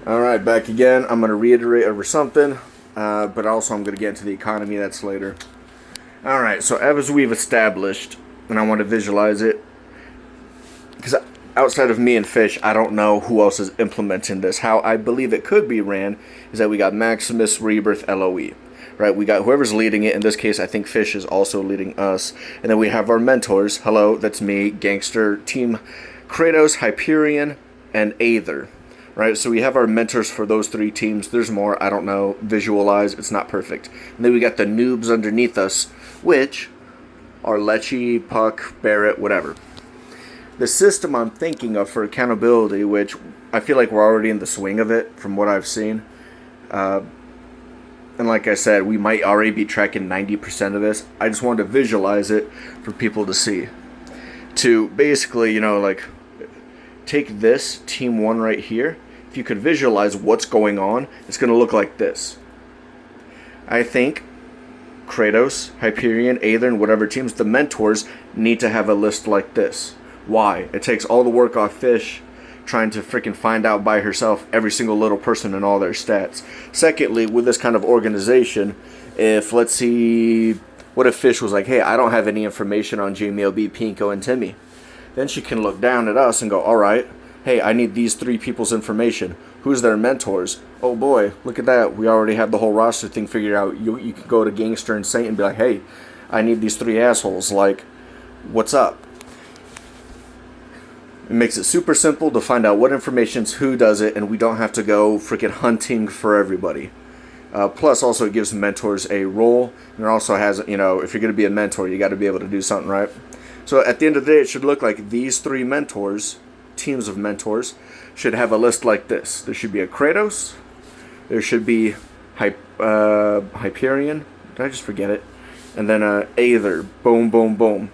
Alright, back again. I'm going to reiterate over something, but also I'm going to get into the economy. That's later. Alright, so as we've established, and I want to visualize it, because outside of me and Fish, I don't know who else is implementing this. How I believe it could be ran is that we got Maximus, Rebirth, LOE. Right, we got whoever's leading it. In this case, I think Fish is also leading us. And then we have our mentors. Hello, that's me, Gangster, Team Kratos, Hyperion, and Aether. Right, so we have our mentors for those three teams. There's more, I don't know, visualize, it's not perfect. And then we got the noobs underneath us, which are Lecce, Puck, Barrett, whatever. The system I'm thinking of for accountability, which I feel like we're already in the swing of it from what I've seen. And like I said, we might already be tracking 90% of this. I just wanted to visualize it for people to see. To basically, like, take this team 1 right here. If you could visualize what's going on, it's going to look like this. I think Kratos, Hyperion, Aether, and whatever teams, the mentors, need to have a list like this. Why? It takes all the work off Fish trying to freaking find out by herself every single little person and all their stats. Secondly, with this kind of organization, if, let's see, what if Fish was like, hey, I don't have any information on Jamie, OB, Pinko, and Timmy? Then she can look down at us and go, alright, hey, I need these 3 people's information. Who's their mentors? Oh boy, look at that. We already have the whole roster thing figured out. You could go to Gangster and Saint and be like, hey, I need these 3 assholes. Like, what's up? It makes it super simple to find out what information's who does it, and we don't have to go freaking hunting for everybody. Plus, also, it gives mentors a role, and it also has, if you're going to be a mentor, you got to be able to do something, right? So at the end of the day, it should look like these 3 mentors, teams of mentors, should have a list like this. There should be a Kratos, there should be Hyperion, did I just forget it? And then Aether, boom, boom, boom.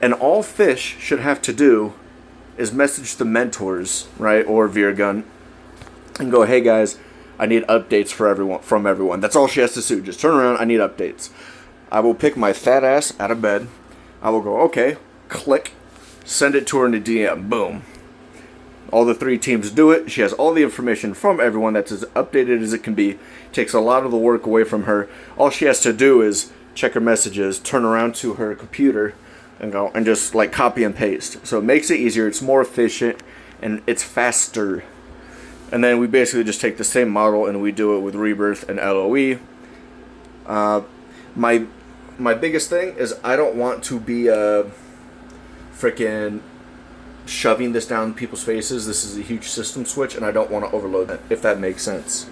And all Fish should have to do is message the mentors, right, or Virgun, and go, hey guys, I need updates from everyone. That's all she has to do. Just turn around, I need updates. I will pick my fat ass out of bed. I will go, okay, click, send it to her in the DM, boom. All the 3 teams do it. She has all the information from everyone that's as updated as it can be. Takes a lot of the work away from her. All she has to do is check her messages, turn around to her computer, and go and just like copy and paste. So it makes it easier, it's more efficient, and it's faster. And then we basically just take the same model and we do it with Rebirth and LOE. My biggest thing is I don't want to be freaking shoving this down people's faces. This is a huge system switch, and I don't want to overload that, if that makes sense.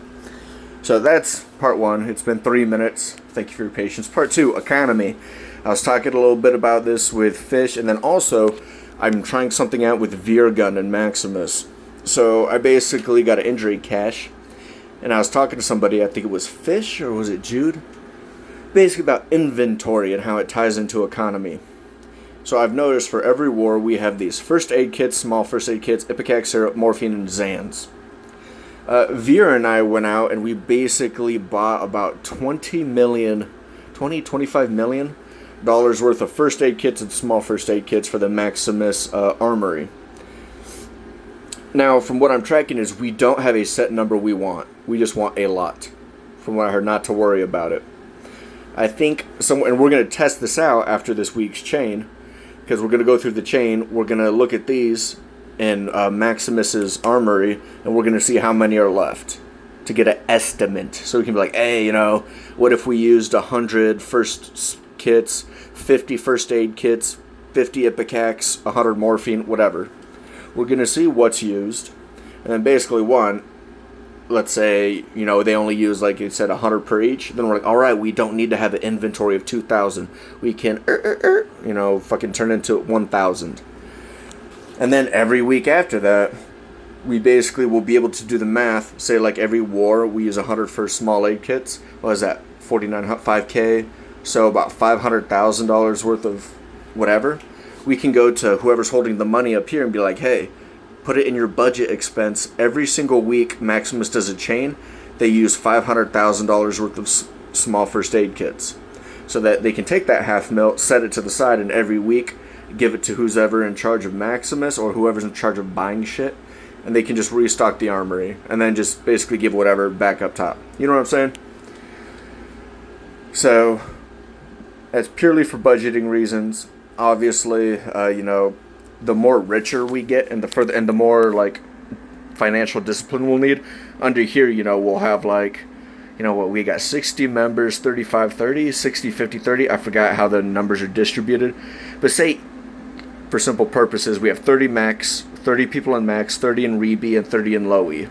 So that's part 1. It's been 3 minutes. Thank you for your patience. Part 2, economy. I was talking a little bit about this with Fish, and then also I'm trying something out with Virgun and Maximus. So I basically got an injury cache, and I was talking to somebody, I think it was Fish, or was it Jude? Basically about inventory and how it ties into economy. So I've noticed for every war we have these first aid kits, small first aid kits, Ipecac syrup, morphine, and Zans. Vera and I went out and we basically bought about $25 million worth of first aid kits and small first aid kits for the Maximus armory. Now, from what I'm tracking is we don't have a set number we want. We just want a lot. From what I heard, not to worry about it. I think and we're going to test this out after this week's chain, because we're going to go through the chain. We're going to look at these in Maximus's armory, and we're going to see how many are left to get an estimate. So we can be like, hey, what if we used 100 first kits, 50 first aid kits, 50 Ipecacs, 100 morphine, whatever. We're going to see what's used, and then basically let's say, they only use, like you said, 100 per each. Then we're like, all right, we don't need to have an inventory of 2,000. We can, fucking turn into 1,000. And then every week after that, we basically will be able to do the math. Say, like, every war, we use 100 for small aid kits. What is that? 5K. So about $500,000 worth of whatever. We can go to whoever's holding the money up here and be like, hey, put it in your budget expense. Every single week, Maximus does a chain. They use $500,000 worth of small first aid kits. So that they can take that $500,000, set it to the side, and every week give it to who's ever in charge of Maximus or whoever's in charge of buying shit. and they can just restock the armory and then just basically give whatever back up top. You know what I'm saying? So that's purely for budgeting reasons. Obviously, the more richer we get and the more like financial discipline we'll need. Under here, we'll have like, we got 60 members, 35-30, 60-50-30. I forgot how the numbers are distributed. But say, for simple purposes, we have 30 max, 30 people in max, 30 in Reby, and 30 in Lowy.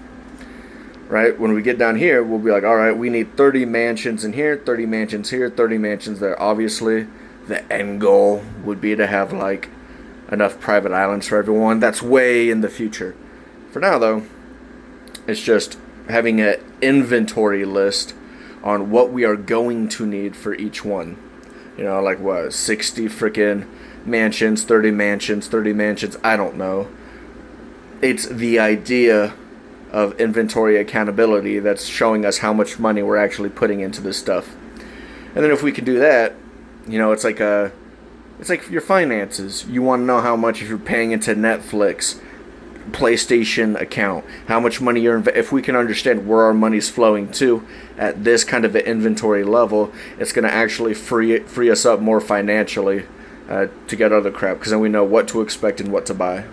Right? When we get down here, we'll be like, all right, we need 30 mansions in here, 30 mansions here, 30 mansions there. Obviously, the end goal would be to have like enough private islands for everyone. That's way in the future. For now, though, it's just having an inventory list on what we are going to need for each one. 60 freaking mansions, 30 mansions, 30 mansions, I don't know. It's the idea of inventory accountability that's showing us how much money we're actually putting into this stuff. And then if we can do that, it's like your finances. You want to know how much if you're paying into Netflix, PlayStation account, how much money if we can understand where our money's flowing to at this kind of an inventory level, it's going to actually free us up more financially to get other crap, because then we know what to expect and what to buy.